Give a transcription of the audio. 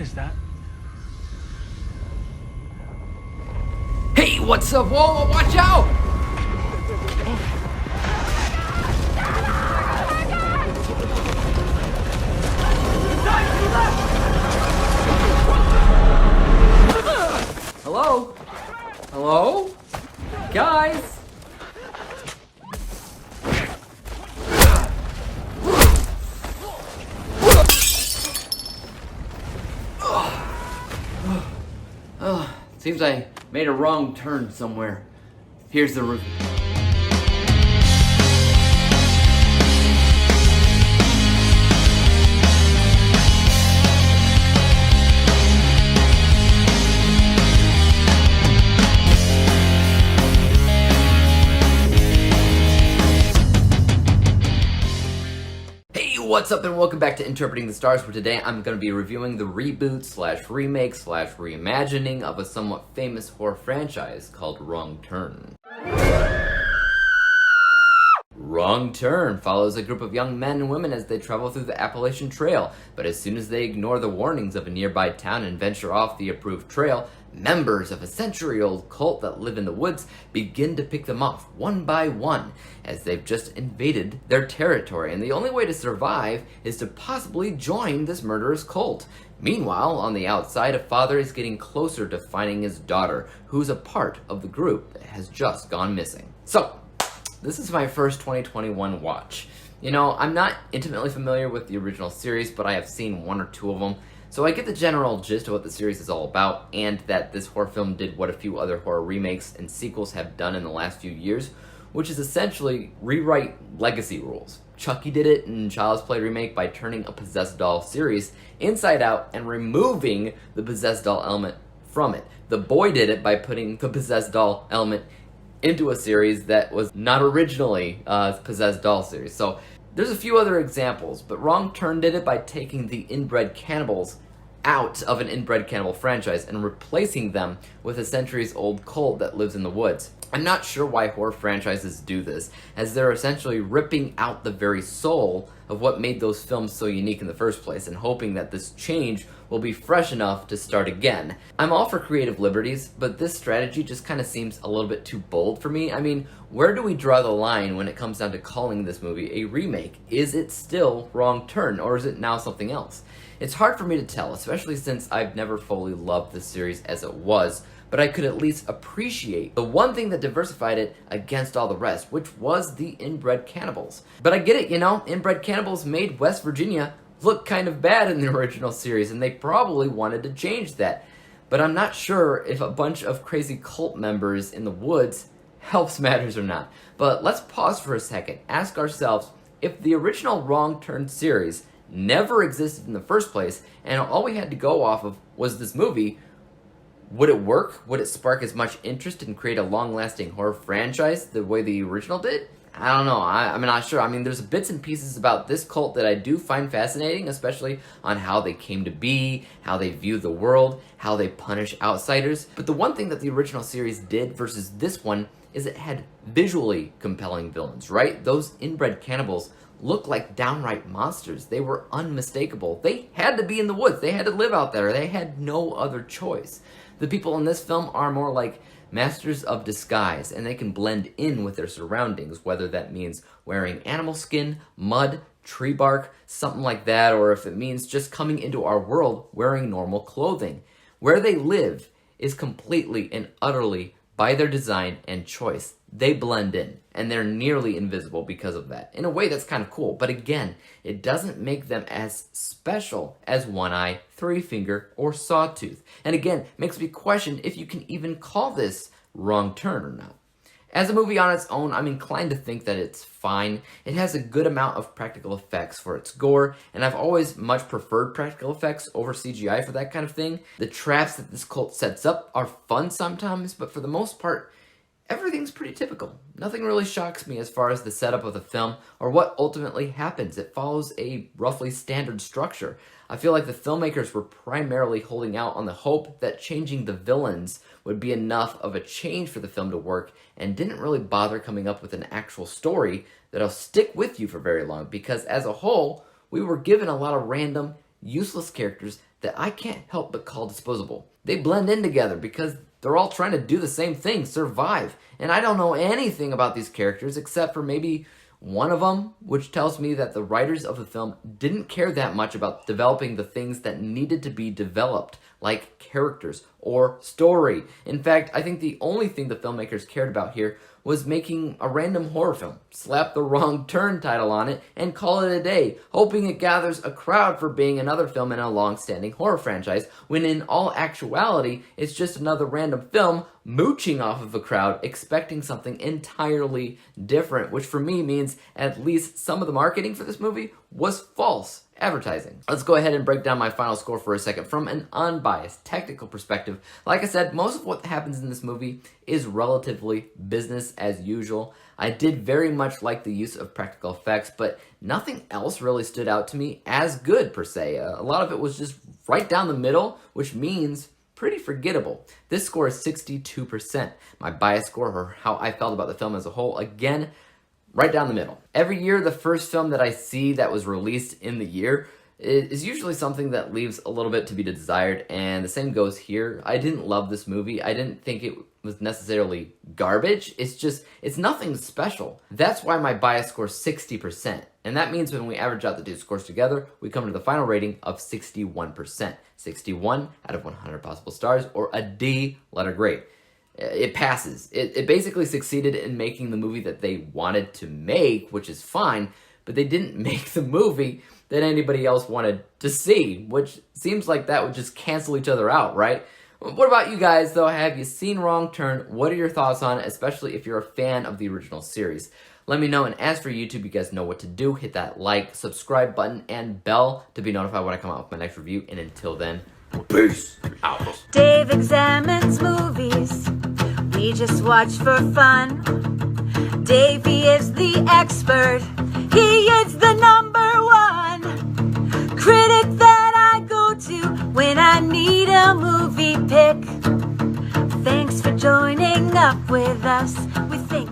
is that? Hey, what's up? Whoa, watch out! Hello? Hello? Guys? Seems I made a wrong turn somewhere. Here's the review. What's up and welcome back to Interpreting the Stars, where today I'm going to be reviewing the reboot slash remake slash reimagining of a somewhat famous horror franchise called Wrong Turn. Wrong Turn follows a group of young men and women as they travel through the Appalachian Trail, but as soon as they ignore the warnings of a nearby town and venture off the approved trail, members of a century-old cult that live in the woods begin to pick them off one by one as they've just invaded their territory, and the only way to survive is to possibly join this murderous cult. Meanwhile, on the outside, a father is getting closer to finding his daughter, who's a part of the group that has just gone missing. So, this is my first 2021 watch. You know, I'm not intimately familiar with the original series, but I have seen one or two of them, so I get the general gist of what the series is all about, and that this horror film did what a few other horror remakes and sequels have done in the last few years, which is essentially rewrite legacy rules. Chucky did it in Child's Play remake by turning a possessed doll series inside out and removing the possessed doll element from it. The Boy did it by putting the possessed doll element into a series that was not originally a possessed doll series. So there's a few other examples, but Wrong Turn did it by taking the inbred cannibals out of an inbred cannibal franchise and replacing them with a centuries-old cult that lives in the woods. I'm not sure why horror franchises do this, as they're essentially ripping out the very soul of what made those films so unique in the first place, and hoping that this change will be fresh enough to start again. I'm all for creative liberties, but this strategy just kind of seems a little bit too bold for me. I mean, where do we draw the line when it comes down to calling this movie a remake? Is it still Wrong Turn, or is it now something else? It's hard for me to tell, especially since I've never fully loved this series as it was, but I could at least appreciate the one thing that diversified it against all the rest, which was the inbred cannibals. But I get it, you know, inbred cannibals made West Virginia look kind of bad in the original series, and they probably wanted to change that. But I'm not sure if a bunch of crazy cult members in the woods helps matters or not. But let's pause for a second, ask ourselves, if the original Wrong Turn series never existed in the first place, and all we had to go off of was this movie, would it work? Would it spark as much interest and create a long-lasting horror franchise the way the original did? I don't know. I'm not sure. I mean, there's bits and pieces about this cult that I do find fascinating, especially on how they came to be, how they view the world, how they punish outsiders. But the one thing that the original series did versus this one is it had visually compelling villains, right? Those inbred cannibals looked like downright monsters. They were unmistakable. They had to be in the woods. They had to live out there. They had no other choice. The people in this film are more like masters of disguise, and they can blend in with their surroundings, whether that means wearing animal skin, mud, tree bark, something like that, or if it means just coming into our world wearing normal clothing. Where they live is completely and utterly by their design and choice. They blend in, and they're nearly invisible because of that. In a way, that's kind of cool, but again, it doesn't make them as special as One Eye, Three Finger, or Sawtooth. And again, makes me question if you can even call this Wrong Turn or not. As a movie on its own, I'm inclined to think that it's fine. It has a good amount of practical effects for its gore, and I've always much preferred practical effects over CGI for that kind of thing. The traps that this cult sets up are fun sometimes, but for the most part, everything's pretty typical. Nothing really shocks me as far as the setup of the film or what ultimately happens. It follows a roughly standard structure. I feel like the filmmakers were primarily holding out on the hope that changing the villains would be enough of a change for the film to work, and didn't really bother coming up with an actual story that'll stick with you for very long, because as a whole, we were given a lot of random useless characters that I can't help but call disposable. They blend in together because they're all trying to do the same thing, survive. And I don't know anything about these characters except for maybe one of them, which tells me that the writers of the film didn't care that much about developing the things that needed to be developed, like characters or story. In fact, I think the only thing the filmmakers cared about here was making a random horror film, slap the Wrong Turn title on it, and call it a day, hoping it gathers a crowd for being another film in a long-standing horror franchise, when in all actuality, it's just another random film mooching off of a crowd, expecting something entirely different, which for me means at least some of the marketing for this movie was false advertising. Let's go ahead and break down my final score for a second from an unbiased, technical perspective. Like I said, most of what happens in this movie is relatively business as usual. I did very much like the use of practical effects, but nothing else really stood out to me as good per se. A lot of it was just right down the middle, which means pretty forgettable. This score is 62%. My bias score, or how I felt about the film as a whole, again, right down the middle. Every year, the first film that I see that was released in the year is usually something that leaves a little bit to be desired, and the same goes here. I didn't love this movie. I didn't think it was necessarily garbage. It's nothing special. That's why my bias score is 60%. And that means when we average out the two scores together, we come to the final rating of 61%. 61 out of 100 possible stars, or a D letter grade. It passes. It basically succeeded in making the movie that they wanted to make, which is fine, but they didn't make the movie that anybody else wanted to see, which seems like that would just cancel each other out, right? What about you guys, though? Have you seen Wrong Turn? What are your thoughts on it, especially if you're a fan of the original series? Let me know, and as for YouTube, you guys know what to do. Hit that like, subscribe button, and bell to be notified when I come out with my next review, and until then, peace out. Dave examines movies we just watch for fun. Davey is the expert. He is the #1 critic that I go to when I need a movie pick. Thanks for joining up with us. We think